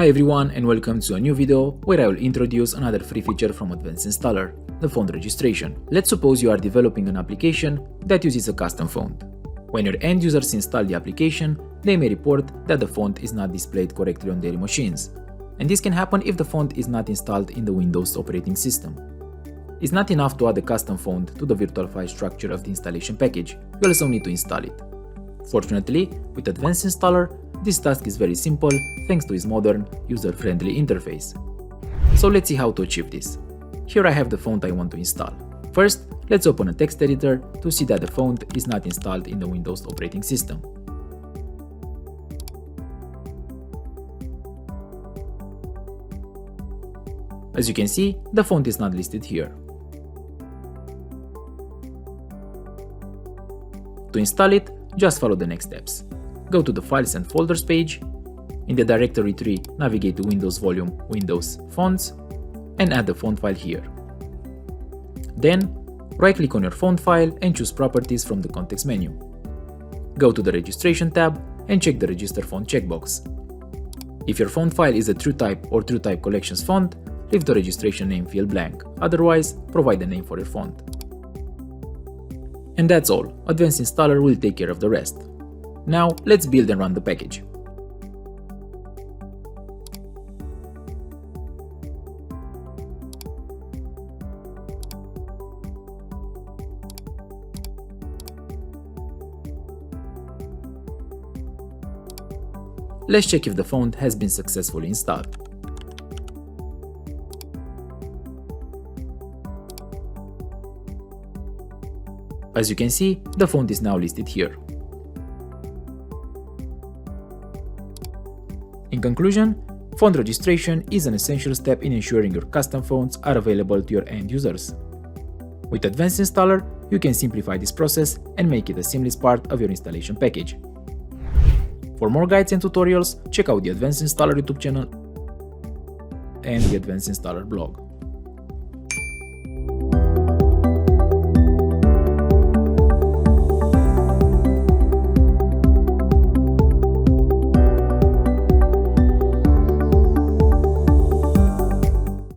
Hi everyone and welcome to a new video where I will introduce another free feature from Advanced Installer, the font registration. Let's suppose you are developing an application that uses a custom font. When your end users install the application, they may report that the font is not displayed correctly on their machines. And this can happen if the font is not installed in the Windows operating system. It's not enough to add a custom font to the virtual file structure of the installation package, you also need to install it. Fortunately, with Advanced Installer, this task is very simple thanks to its modern, user-friendly interface. So let's see how to achieve this. Here I have the font I want to install. First, let's open a text editor to see that the font is not installed in the Windows operating system. As you can see, the font is not listed here. To install it, just follow the next steps. Go to the Files and Folders page. In the directory tree, navigate to Windows Volume, Windows, Fonts, and add the font file here. Then, right-click on your font file and choose Properties from the context menu. Go to the Registration tab and check the Register Font checkbox. If your font file is a TrueType or TrueType Collections font, leave the registration name field blank, otherwise, provide a name for your font. And that's all, Advanced Installer will take care of the rest. Now, let's build and run the package. Let's check if the font has been successfully installed. As you can see, the font is now listed here. In conclusion, font registration is an essential step in ensuring your custom fonts are available to your end users. With Advanced Installer, you can simplify this process and make it a seamless part of your installation package. For more guides and tutorials, check out the Advanced Installer YouTube channel and the Advanced Installer blog.